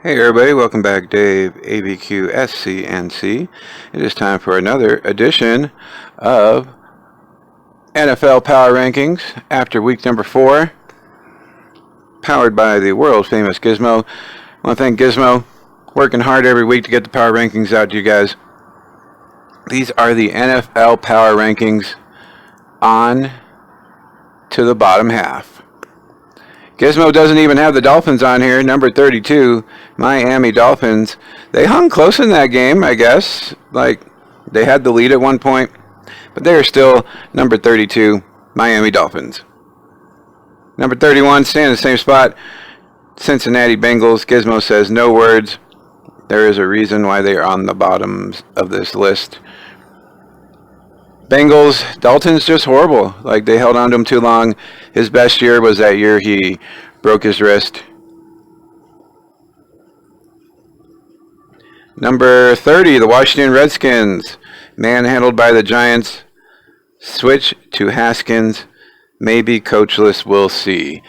Hey everybody, welcome back. Dave, ABQ, SCNC. It is time for another edition of NFL Power Rankings after week number 4, powered by the world famous Gizmo. I want to thank Gizmo, working hard every week to get the Power Rankings out to you guys. These are the NFL Power Rankings on to the bottom half. Gizmo doesn't even have the Dolphins on here. Number 32, Miami Dolphins. They hung close in that game, I guess. Like, they had the lead at one point, but they are still number 32, Miami Dolphins. Number 31, staying in the same spot, Cincinnati Bengals. Gizmo says no words. There is a reason why they are on the bottom of this list. Bengals, Dalton's just horrible. Like, they held on to him too long. His best year was that year he broke his wrist. Number 30, the Washington Redskins. Manhandled by the Giants. Switch to Haskins. Maybe coachless, we'll see.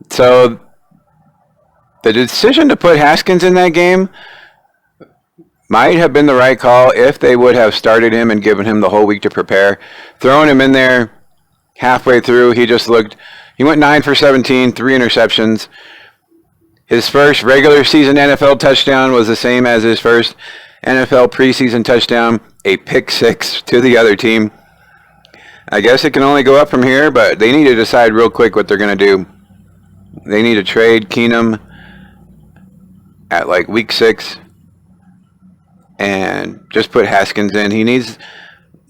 So, the decision to put Haskins in that game might have been the right call if they would have started him and given him the whole week to prepare. Throwing him in there halfway through, he went 9 for 17, 3 interceptions. His first regular season NFL touchdown was the same as his first NFL preseason touchdown, a pick six to the other team. I guess it can only go up from here, but they need to decide real quick what they're going to do. They need to trade Keenum at like week 6. And just put Haskins in. He needs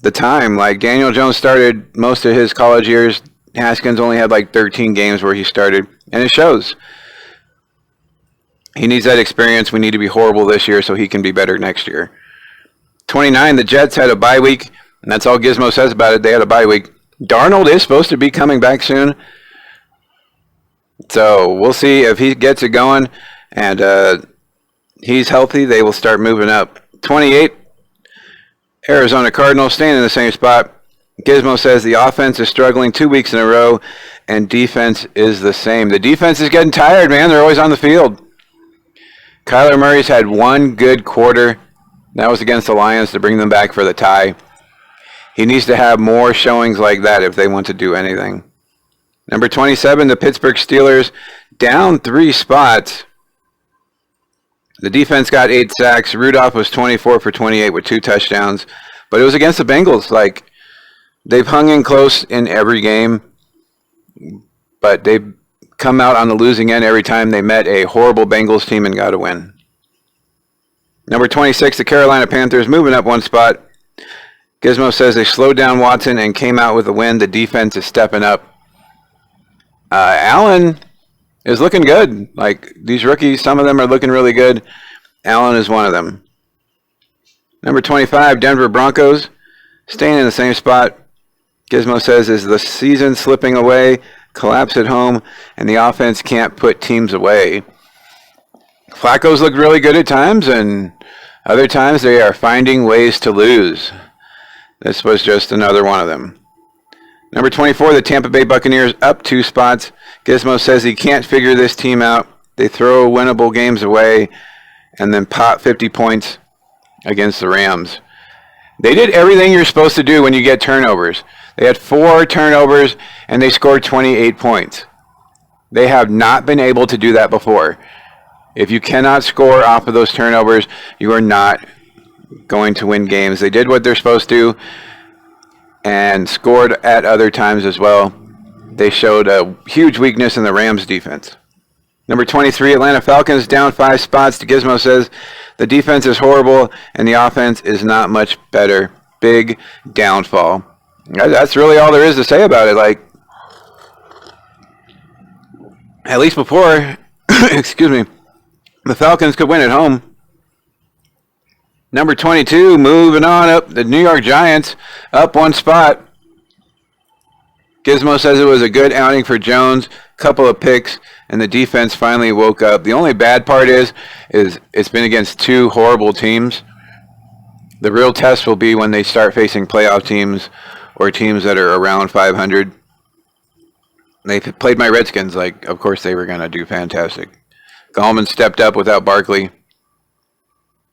the time. Like, Daniel Jones started most of his college years. Haskins only had like 13 games where he started, and it shows. He needs that experience. We need to be horrible this year so he can be better next year. 29, the Jets had a bye week, and that's all Gizmo says about it. They had a bye week. Darnold is supposed to be coming back soon. So we'll see if he gets it going and he's healthy. They will start moving up. 28, Arizona Cardinals, staying in the same spot. Gizmo says the offense is struggling 2 weeks in a row, and defense is the same. The defense is getting tired, man. They're always on the field. Kyler Murray's had one good quarter. That was against the Lions to bring them back for the tie. He needs to have more showings like that if they want to do anything. Number 27, the Pittsburgh Steelers, down 3 spots. The defense got 8 sacks. Rudolph was 24 for 28 with 2 touchdowns. But it was against the Bengals. Like, they've hung in close in every game. But they've come out on the losing end every time they met a horrible Bengals team and got a win. Number 26, the Carolina Panthers, moving up 1 spot. Gizmo says they slowed down Watson and came out with a win. The defense is stepping up. Allen is looking good. Like, these rookies, some of them are looking really good. Allen is one of them. Number 25, Denver Broncos, staying in the same spot. Gizmo says, is the season slipping away, collapse at home, and the offense can't put teams away. Flacco's looked really good at times, and other times they are finding ways to lose. This was just another one of them. Number 24, the Tampa Bay Buccaneers, up 2 spots. Gizmo says he can't figure this team out. They throw winnable games away and then pop 50 points against the Rams. They did everything you're supposed to do when you get turnovers. They had 4 turnovers and they scored 28 points. They have not been able to do that before. If you cannot score off of those turnovers, you are not going to win games. They did what they're supposed to and scored at other times as well. They showed a huge weakness in the Rams defense. Number 23, Atlanta Falcons, down 5 spots. Gizmo says the defense is horrible and the offense is not much better. Big downfall. That's really all there is to say about it. Like, at least before, excuse me, the Falcons could win at home. Number 22, moving on up, the New York Giants, up 1 spot. Gizmo says it was a good outing for Jones, couple of picks, and the defense finally woke up. The only bad part is it's been against 2 horrible teams. The real test will be when they start facing playoff teams or teams that are around 500. They played my Redskins, like, of course they were going to do fantastic. Gallman stepped up without Barkley.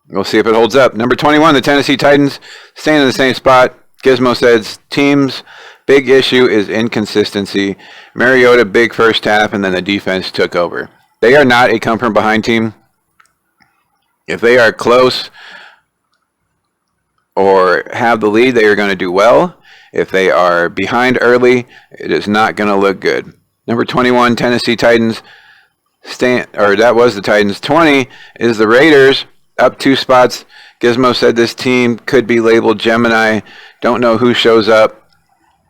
We'll see if it holds up. Number 21, the Tennessee Titans, staying in the same spot. Gizmo says, team's big issue is inconsistency. Mariota, big first half, and then the defense took over. They are not a come-from-behind team. If they are close or have the lead, they are going to do well. If they are behind early, it is not going to look good. Number 21, Tennessee Titans, that was the Titans. 20 is the Raiders, up 2 spots. Gizmo said this team could be labeled Gemini. Don't know who shows up,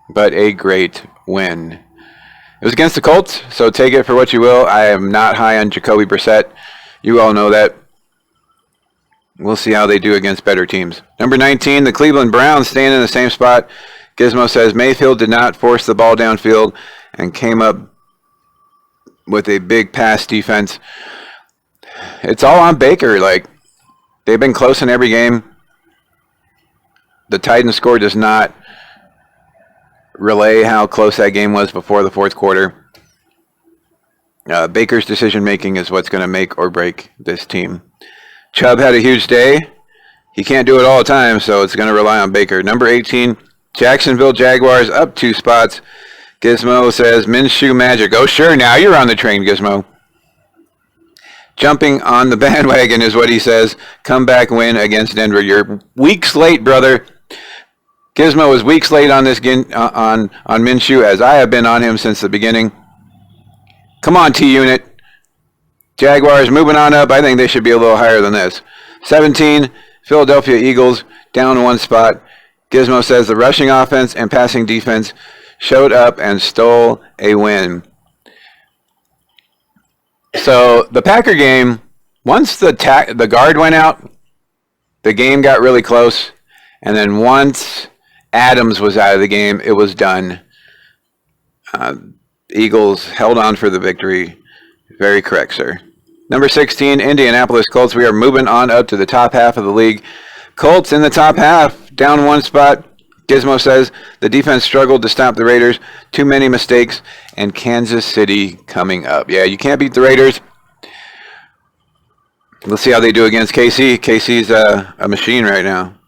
but a great win. It was against the Colts, so take it for what you will. I am not high on Jacoby Brissett. You all know that. We'll see how they do against better teams. Number 19, the Cleveland Browns, staying in the same spot. Gizmo says Mayfield did not force the ball downfield and came up with a big pass defense. It's all on Baker. They've been close in every game. The Titans score does not relay how close that game was before the fourth quarter. Baker's decision-making is what's going to make or break this team. Chubb had a huge day. He can't do it all the time, so it's going to rely on Baker. Number 18, Jacksonville Jaguars, up 2 spots. Gizmo says, Minshew magic. Oh, sure, now you're on the train, Gizmo. Jumping on the bandwagon is what he says. Comeback win against Denver. You're weeks late, brother. Gizmo was weeks late on this on Minshew, as I have been on him since the beginning. Come on, T-Unit. Jaguars moving on up. I think they should be a little higher than this. 17, Philadelphia Eagles, down 1 spot. Gizmo says the rushing offense and passing defense showed up and stole a win. So the Packer game, once the guard went out, the game got really close. And then once Adams was out of the game, it was done. Eagles held on for the victory. Very correct, sir. Number 16, Indianapolis Colts. We are moving on up to the top half of the league. Colts in the top half, down 1 spot. Gizmo says the defense struggled to stop the Raiders. Too many mistakes, and Kansas City coming up. Yeah, you can't beat the Raiders. Let's see how they do against KC. KC's a machine right now.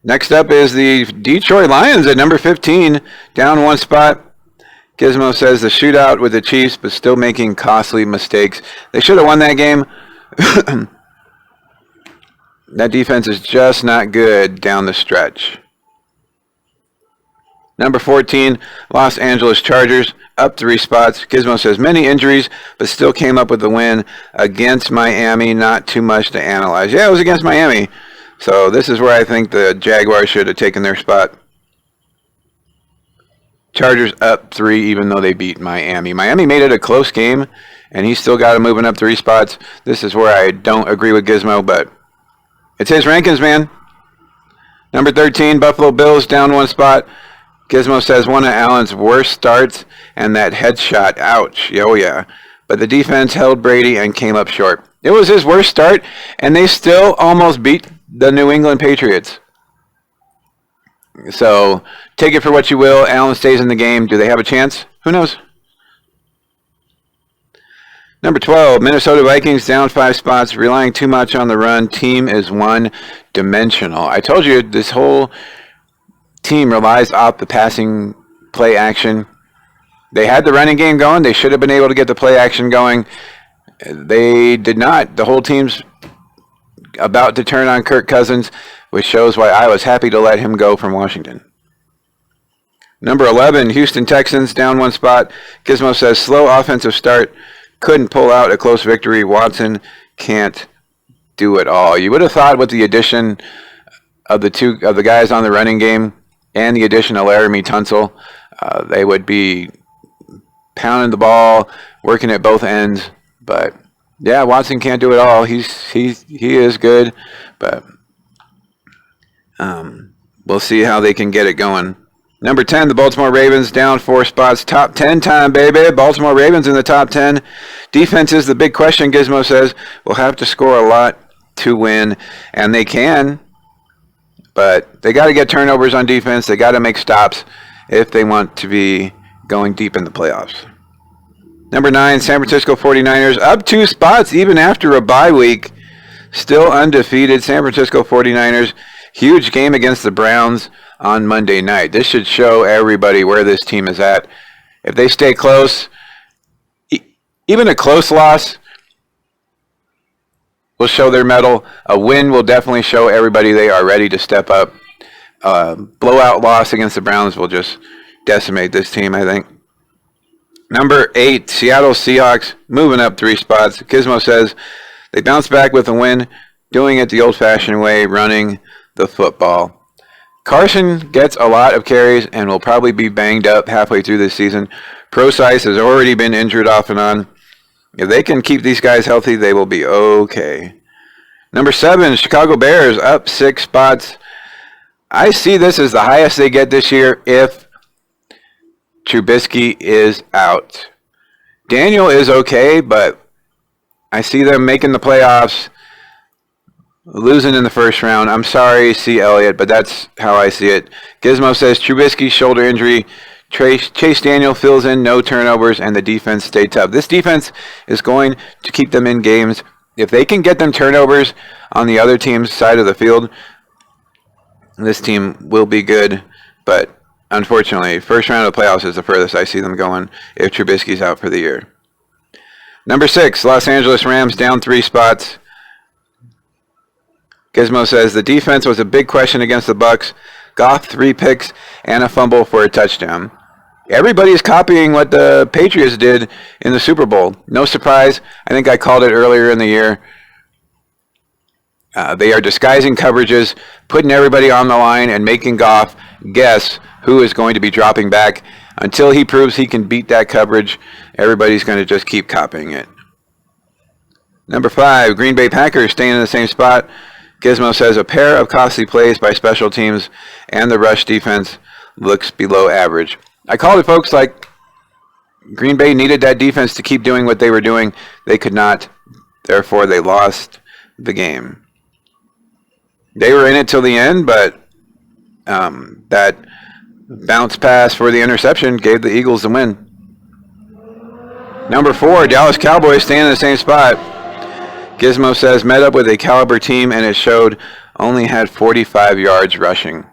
Next up is the Detroit Lions at number 15, down 1 spot. Gizmo says the shootout with the Chiefs, but still making costly mistakes. They should have won that game. That defense is just not good down the stretch. Number 14, Los Angeles Chargers, up 3 spots. Gizmo says many injuries, but still came up with the win against Miami. Not too much to analyze. Yeah, it was against Miami. So this is where I think the Jaguars should have taken their spot. Chargers up 3, even though they beat Miami. Miami made it a close game, and he still got them moving up 3 spots. This is where I don't agree with Gizmo, but it's his rankings, man. Number 13, Buffalo Bills, down 1 spot. Gizmo says one of Allen's worst starts, and that headshot, ouch. Oh, yeah. But the defense held Brady and came up short. It was his worst start, and they still almost beat the New England Patriots. So take it for what you will. Allen stays in the game. Do they have a chance? Who knows? Number 12, Minnesota Vikings, down 5 spots, relying too much on the run. Team is one-dimensional. I told you this whole team relies off the passing play action. They had the running game going. They should have been able to get the play action going. They did not. The whole team's about to turn on Kirk Cousins, which shows why I was happy to let him go from Washington. Number 11, Houston Texans, down 1 spot. Gizmo says slow offensive start. Couldn't pull out a close victory. Watson can't do it all. You would have thought with the addition of the guys on the running game and the addition of Laramie Tunsil, they would be pounding the ball, working at both ends. But yeah, Watson can't do it all. He is good, but we'll see how they can get it going. Number 10, the Baltimore Ravens, down 4 spots. Top 10 time, baby. Baltimore Ravens in the top 10. Defense is the big question, Gizmo says. We'll have to score a lot to win, and they can. But they got to get turnovers on defense. They got to make stops if they want to be going deep in the playoffs. Number 9, San Francisco 49ers, up 2 spots even after a bye week. Still undefeated. San Francisco 49ers, huge game against the Browns on Monday night. This should show everybody where this team is at. If they stay close, even a close loss will show their mettle. A win will definitely show everybody they are ready to step up. Blowout loss against the Browns will just decimate this team, I think. Number 8, Seattle Seahawks, moving up 3 spots. Gizmo says they bounce back with a win, doing it the old-fashioned way, running the football. Carson gets a lot of carries and will probably be banged up halfway through this season. Procise has already been injured off and on. If they can keep these guys healthy, they will be okay. Number 7, Chicago Bears, up 6 spots. I see this as the highest they get this year if Trubisky is out. Daniel is okay, but I see them making the playoffs, losing in the first round. I'm sorry, C. Elliott, but that's how I see it. Gizmo says Trubisky's shoulder injury. Chase Daniel fills in, no turnovers, and the defense stayed tough. This defense is going to keep them in games. If they can get them turnovers on the other team's side of the field, this team will be good. But unfortunately, first round of the playoffs is the furthest I see them going if Trubisky's out for the year. Number 6, Los Angeles Rams, down 3 spots. Gizmo says the defense was a big question against the Bucs. Goff 3 picks and a fumble for a touchdown. Everybody's copying what the Patriots did in the Super Bowl. No surprise. I think I called it earlier in the year. They are disguising coverages, putting everybody on the line, and making Goff guess who is going to be dropping back. Until he proves he can beat that coverage, everybody's going to just keep copying it. Number 5, Green Bay Packers staying in the same spot. Gizmo says a pair of costly plays by special teams and the rush defense looks below average. I called it, folks, like Green Bay needed that defense to keep doing what they were doing. They could not. Therefore, they lost the game. They were in it till the end, but that bounce pass for the interception gave the Eagles the win. Number 4, Dallas Cowboys staying in the same spot. Gizmo says met up with a caliber team and it showed, only had 45 yards rushing.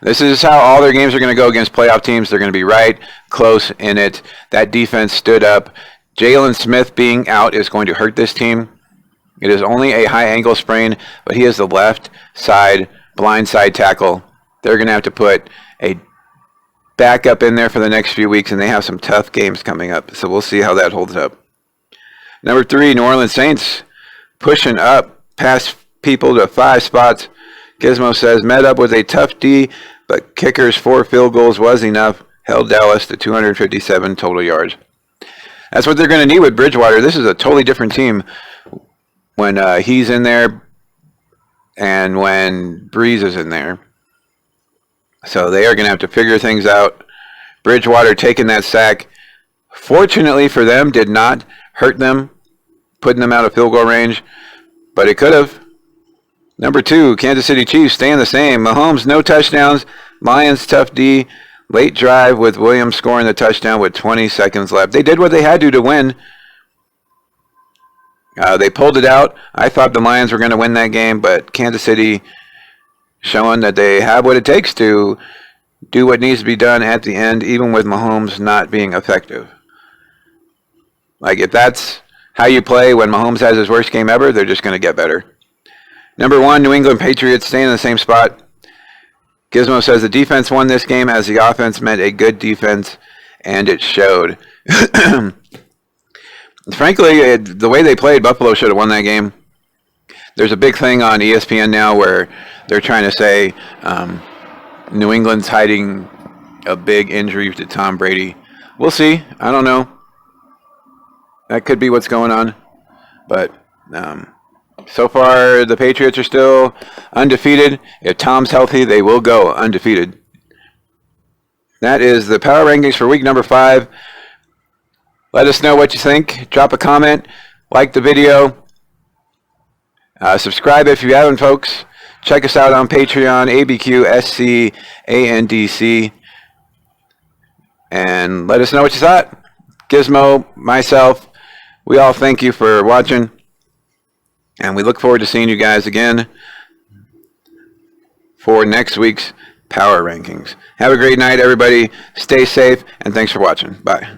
This is how all their games are going to go against playoff teams. They're going to be right close in it. That defense stood up. Jalen Smith being out is going to hurt this team. It is only a high ankle sprain, but he is the left side, blind side tackle. They're going to have to put a backup in there for the next few weeks, and they have some tough games coming up. So we'll see how that holds up. Number 3, New Orleans Saints pushing up past people to 5 spots. Gizmo says met up with a tough D, but kickers 4 field goals was enough. Held Dallas to 257 total yards. That's what they're going to need with Bridgewater. This is a totally different team when he's in there and when Breeze is in there. So they are going to have to figure things out. Bridgewater taking that sack, fortunately for them, did not hurt them, putting them out of field goal range, but it could have. Number 2, Kansas City Chiefs staying the same. Mahomes, no touchdowns. Lions, tough D. Late drive with Williams scoring the touchdown with 20 seconds left. They did what they had to win. They pulled it out. I thought the Lions were going to win that game, but Kansas City showing that they have what it takes to do what needs to be done at the end, even with Mahomes not being effective. Like, if that's how you play when Mahomes has his worst game ever, they're just going to get better. Number 1, New England Patriots staying in the same spot. Gizmo says the defense won this game as the offense met a good defense, and it showed. Frankly, the way they played, Buffalo should have won that game. There's a big thing on ESPN now where they're trying to say New England's hiding a big injury to Tom Brady. We'll see. I don't know. That could be what's going on. But so far, the Patriots are still undefeated. If Tom's healthy, they will go undefeated. That is the power rankings for week number 5. Let us know what you think. Drop a comment. Like the video. Subscribe if you haven't, folks. Check us out on Patreon, ABQSCANDC. And let us know what you thought. Gizmo, myself, we all thank you for watching. And we look forward to seeing you guys again for next week's Power Rankings. Have a great night, everybody. Stay safe, and thanks for watching. Bye.